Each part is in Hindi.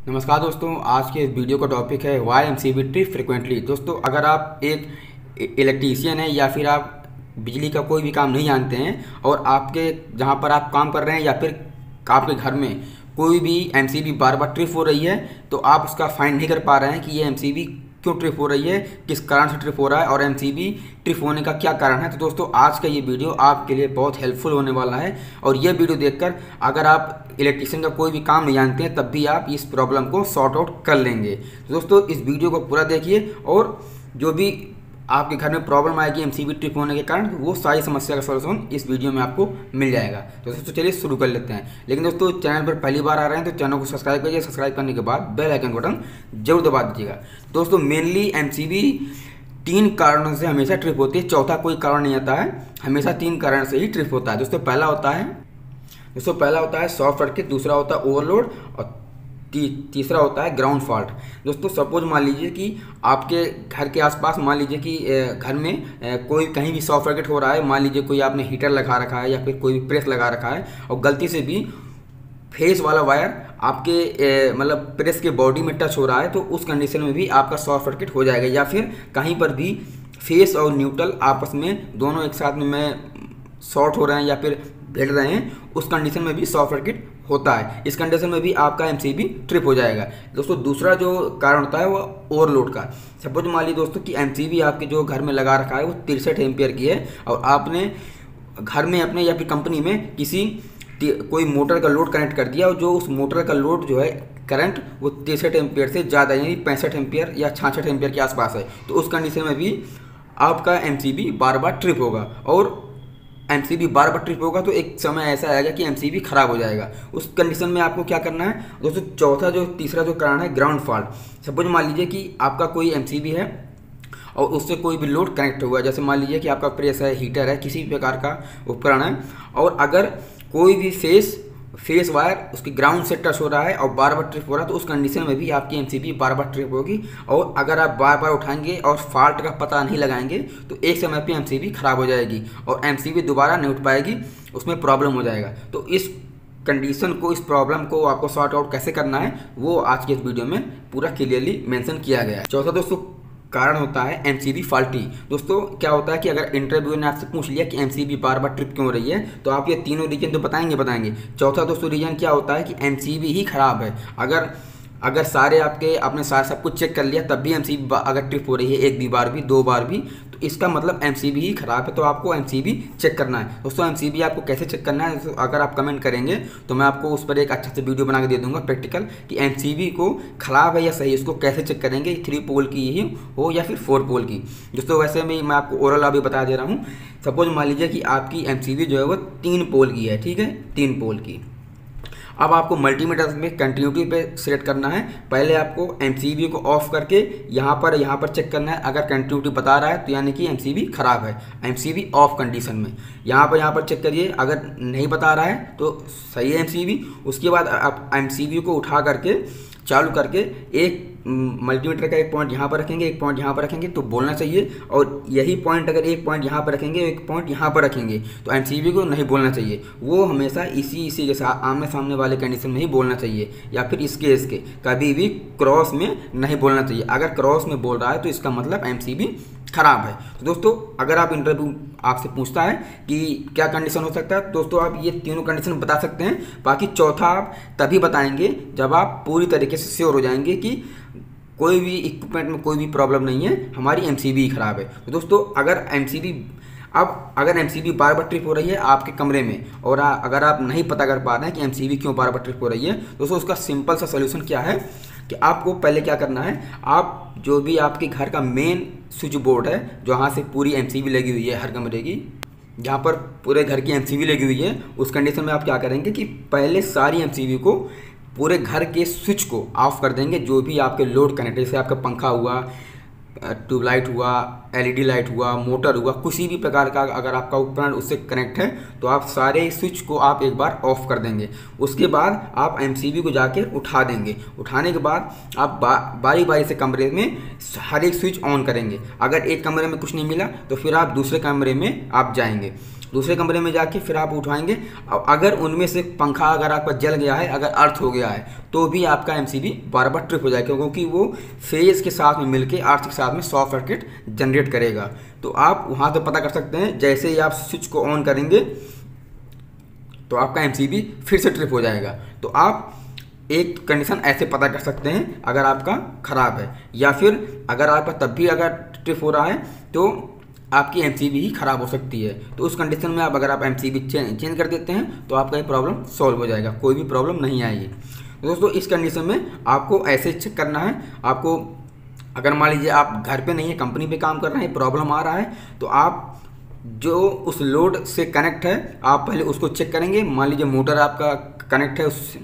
नमस्कार दोस्तों, आज के इस वीडियो का टॉपिक है वाई एमसीबी ट्रिप फ्रिक्वेंटली। दोस्तों, अगर आप एक इलेक्ट्रीशियन हैं या फिर आप बिजली का कोई भी काम नहीं जानते हैं और आपके जहां पर आप काम कर रहे हैं या फिर आपके घर में कोई भी एमसीबी बार बार ट्रिप हो रही है, तो आप उसका फाइंड नहीं कर पा रहे हैं कि ये एमसीबी क्यों ट्रिप हो रही है, किस कारण से ट्रिप हो रहा है और एमसीबी ट्रिप होने का क्या कारण है। तो दोस्तों, आज का ये वीडियो आपके लिए बहुत हेल्पफुल होने वाला है और ये वीडियो देखकर अगर आप इलेक्ट्रिशियन का कोई भी काम नहीं जानते हैं तब भी आप इस प्रॉब्लम को सॉर्ट आउट कर लेंगे। तो दोस्तों, इस वीडियो को पूरा देखिए और जो भी आपके घर में प्रॉब्लम आएगी एमसीबी ट्रिप होने के कारण, वो सारी समस्या का सॉल्यूशन इस वीडियो में आपको मिल जाएगा। तो दोस्तों, चलिए शुरू कर लेते हैं। लेकिन दोस्तों, चैनल पर पहली बार आ रहे हैं तो चैनल को सब्सक्राइब करिए। सब्सक्राइब करने के बाद बेल आइकन बटन जरूर दबा दीजिएगा। दोस्तों, मेनली एमसीबी 3 कारणों से हमेशा ट्रिप होती है, चौथा कोई कारण नहीं आता है। हमेशा 3 कारण से ही ट्रिप होता है। दोस्तों, पहला होता है शॉर्ट सर्किट, दूसरा होता है ओवरलोड और तीसरा होता है ग्राउंड फॉल्ट। दोस्तों, सपोज मान लीजिए कि आपके घर के आसपास मान लीजिए कि घर में कोई कहीं भी शॉर्ट सर्किट हो रहा है। मान लीजिए कोई आपने हीटर लगा रखा है या फिर कोई भी प्रेस लगा रखा है और गलती से भी फेस वाला वायर आपके मतलब प्रेस के बॉडी में टच हो रहा है, तो उस कंडीशन में भी आपका शॉर्ट सर्किट हो जाएगा। या फिर कहीं पर भी फेस और न्यूट्रल आपस में दोनों एक साथ में शॉर्ट हो रहे हैं या फिर भिड़ रहे हैं, उस कंडीशन में भी शॉर्ट सर्किट होता है। इस कंडीशन में भी आपका एमसीबी ट्रिप हो जाएगा। दोस्तों, दूसरा जो कारण होता है वो ओवरलोड का। सपोज मान लीजिए दोस्तों कि एमसीबी आपके जो घर में लगा रखा है वो 63 एम्पियर की है और आपने घर में अपने या फिर कंपनी में कोई मोटर का लोड कनेक्ट कर दिया और जो उस मोटर का लोड जो है करंट वो 63 एम्पियर से ज़्यादा यानी 65 एम्पियर या 66 एम्पियर के आसपास है, तो उस कंडीशन में भी आपका एमसीबी बार बार ट्रिप होगा। और एमसीबी बार बार ट्रिप होगा तो एक समय ऐसा आएगा कि एमसीबी खराब हो जाएगा। उस कंडीशन में आपको क्या करना है दोस्तों, तीसरा जो कारण है ग्राउंड फॉल्ट। सपोज मान लीजिए कि आपका कोई एमसीबी है और उससे कोई भी लोड कनेक्ट हुआ है, जैसे मान लीजिए कि आपका प्रेस है, हीटर है, किसी भी प्रकार का उपकरण है और अगर कोई भी फेस वायर उसकी ग्राउंड से टच हो रहा है और बार बार ट्रिप हो रहा है, तो उस कंडीशन में भी आपकी एमसीबी बार बार ट्रिप होगी। और अगर आप बार बार उठाएंगे और फॉल्ट का पता नहीं लगाएंगे तो एक समय पे एमसीबी खराब हो जाएगी और एमसीबी दोबारा नहीं उठ पाएगी, उसमें प्रॉब्लम हो जाएगा। तो इस कंडीशन को, इस प्रॉब्लम को आपको सॉर्ट आउट कैसे करना है वो आज के इस वीडियो में पूरा क्लियरली मेंशन किया गया है। चौथा दोस्तों कारण होता है एमसीबी फॉल्टी। दोस्तों, क्या होता है कि अगर इंटरव्यू ने आपसे पूछ लिया कि एमसीबी बार बार ट्रिप क्यों हो रही है, तो आप ये तीनों रीजन तो बताएंगे। चौथा दोस्तों रीजन क्या होता है कि एमसीबी ही खराब है। अगर सारे आपने सब कुछ चेक कर लिया तब भी एमसीबी अगर ट्रिप हो रही है, एक भी बार भी, 2 बार भी, तो इसका मतलब एमसीबी ही खराब है। तो आपको एमसीबी चेक करना है। दोस्तों, एमसीबी आपको कैसे चेक करना है, तो अगर आप कमेंट करेंगे तो मैं आपको उस पर एक अच्छा से वीडियो बना के दे दूंगा प्रैक्टिकल, कि एमसीबी को खराब है या सही, उसको कैसे चेक करेंगे, 3 पोल की ही हो या फिर 4 पोल की। दोस्तों, वैसे मैं आपको ओरल अभी बता दे रहा हूँ। सपोज मान लीजिए कि आपकी एमसीबी जो है वो 3 पोल की है, ठीक है, 3 पोल की। अब आपको मल्टीमीटर में कंटिन्यूटी पे सिलेक्ट करना है। पहले आपको एमसीबी को ऑफ करके यहाँ पर चेक करना है। अगर कंटिन्यूटी बता रहा है तो यानी कि एमसीबी खराब है, एमसीबी ऑफ कंडीशन में। यहाँ पर चेक करिए, अगर नहीं बता रहा है तो सही है एमसीबी। उसके बाद आप एमसीबी को उठा करके चालू करके एक मल्टीमीटर का एक पॉइंट यहाँ पर रखेंगे, एक पॉइंट यहाँ पर रखेंगे तो बोलना चाहिए। और यही पॉइंट अगर एक पॉइंट यहाँ पर रखेंगे, एक पॉइंट यहाँ पर रखेंगे तो एमसीबी को नहीं बोलना चाहिए। वो हमेशा इसी के साथ आमने सामने वाले कंडीशन में ही बोलना चाहिए, या फिर इसके कभी भी क्रॉस में नहीं बोलना चाहिए। अगर क्रॉस में बोल रहा है तो इसका मतलब एमसीबी खराब है। तो दोस्तों, अगर आप इंटरव्यू आपसे पूछता है कि क्या कंडीशन हो सकता है, दोस्तों आप ये तीनों कंडीशन बता सकते हैं। बाकी चौथा आप तभी बताएंगे जब आप पूरी तरीके से श्योर हो जाएंगे कि कोई भी इक्विपमेंट में कोई भी प्रॉब्लम नहीं है, हमारी एमसीबी खराब है। तो दोस्तों, अगर एमसीबी बार बार ट्रिप हो रही है आपके कमरे में और अगर आप नहीं पता कर पा रहे हैं कि एमसीबी क्यों बार बार ट्रिप हो रही है, दोस्तों उसका सिंपल सा सोल्यूशन क्या है कि आपको पहले क्या करना है, आप जो भी आपके घर का मेन स्विच बोर्ड है, जहाँ से पूरी एमसीबी लगी हुई है हर कमरे की, जहाँ पर पूरे घर की एमसीबी लगी हुई है, उस कंडीशन में आप क्या करेंगे कि पहले सारी एमसीबी को, पूरे घर के स्विच को ऑफ कर देंगे। जो भी आपके लोड कनेक्ट, जैसे आपका पंखा हुआ, ट्यूबलाइट हुआ, एलईडी लाइट हुआ, मोटर हुआ, किसी भी प्रकार का अगर आपका उपकरण उससे कनेक्ट है तो आप सारे स्विच को आप एक बार ऑफ कर देंगे। उसके बाद आप एमसीबी को जाके उठा देंगे। उठाने के बाद आप बारी बारी से कमरे में हर एक स्विच ऑन करेंगे। अगर एक कमरे में कुछ नहीं मिला तो फिर आप दूसरे कमरे में आप जाएंगे। दूसरे कमरे में जाके फिर आप उठाएंगे। अगर उनमें से पंखा अगर आपका जल गया है, अगर अर्थ हो गया है, तो भी आपका एमसीबी बार बार ट्रिप हो जाएगा, क्योंकि वो फेज के साथ में मिलके अर्थ के साथ में शॉर्ट सर्किट जनरेट करेगा। तो आप वहाँ से पता कर सकते हैं, जैसे ही आप स्विच को ऑन करेंगे तो आपका एमसीबी फिर से ट्रिप हो जाएगा। तो आप एक कंडीशन ऐसे पता कर सकते हैं अगर आपका ख़राब है, या फिर अगर आपका तब भी अगर ट्रिप हो रहा है तो आपकी एमसीबी ही ख़राब हो सकती है। तो उस कंडीशन में अगर आप एमसीबी चेंज कर देते हैं तो आपका ये प्रॉब्लम सॉल्व हो जाएगा, कोई भी प्रॉब्लम नहीं आएगी। दोस्तों इस कंडीशन में आपको ऐसे चेक करना है। आपको अगर मान लीजिए आप घर पे नहीं है, कंपनी पे काम कर रहे हैं, प्रॉब्लम आ रहा है, तो आप जो उस लोड से कनेक्ट है आप पहले उसको चेक करेंगे। मान लीजिए मोटर आपका कनेक्ट है उस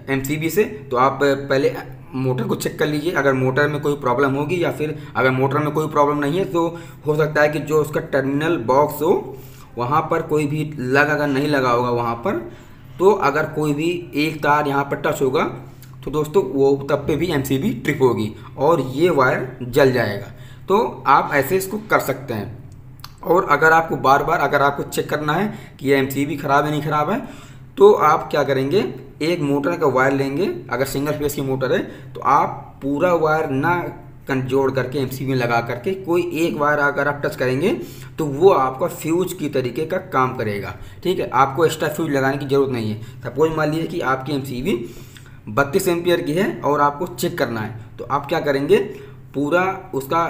एमसीबी से, तो आप पहले मोटर को चेक कर लीजिए। अगर मोटर में कोई प्रॉब्लम होगी, या फिर अगर मोटर में कोई प्रॉब्लम नहीं है तो हो सकता है कि जो उसका टर्मिनल बॉक्स हो वहाँ पर कोई भी अगर नहीं लगा होगा वहाँ पर, तो अगर कोई भी एक तार यहाँ पर टच होगा तो दोस्तों वो तब पे भी एमसीबी ट्रिप होगी और ये वायर जल जाएगा। तो आप ऐसे इसको कर सकते हैं। और अगर आपको बार बार अगर आपको चेक करना है कि ये एमसीबी ख़राब है नहीं ख़राब है, तो आप क्या करेंगे, एक मोटर का वायर लेंगे। अगर सिंगल फेस की मोटर है तो आप पूरा वायर ना जोड़ करके एमसीबी में लगा करके कोई एक वायर अगर आप टच करेंगे तो वो आपका फ्यूज की तरीके का काम करेगा। ठीक है, आपको एक्स्ट्रा फ्यूज लगाने की ज़रूरत नहीं है। सपोज मान लीजिए कि आपकी एमसीबी 32 एम्पियर की है और आपको चेक करना है, तो आप क्या करेंगे, पूरा उसका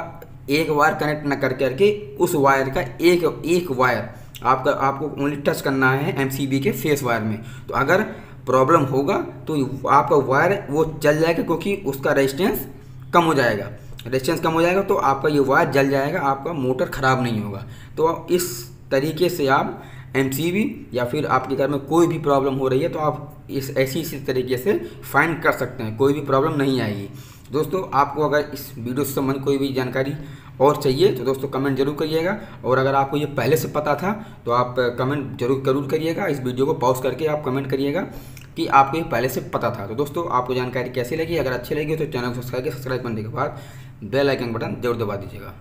एक वायर कनेक्ट न करके उस वायर का एक वायर आपको ओनली टच करना है एमसीबी के फेस वायर में। तो अगर प्रॉब्लम होगा तो आपका वायर वो जल जाएगा, क्योंकि उसका रेजिस्टेंस कम हो जाएगा। रेजिस्टेंस कम हो जाएगा तो आपका ये वायर जल जाएगा, आपका मोटर ख़राब नहीं होगा। तो इस तरीके से आप एमसीबी या फिर आपके घर में कोई भी प्रॉब्लम हो रही है तो आप इसी तरीके से फाइंड कर सकते हैं, कोई भी प्रॉब्लम नहीं आएगी। दोस्तों आपको अगर इस वीडियो से संबंधित कोई भी जानकारी और चाहिए तो दोस्तों कमेंट जरूर करिएगा, और अगर आपको ये पहले से पता था तो आप कमेंट जरूर करिएगा। इस वीडियो को पॉज करके आप कमेंट करिएगा कि आपको ये पहले से पता था। तो दोस्तों आपको जानकारी कैसी लगी, अगर अच्छी लगी तो चैनल को सब्सक्राइब करने के बाद बेल आइकन बटन जरूर दबा दीजिएगा।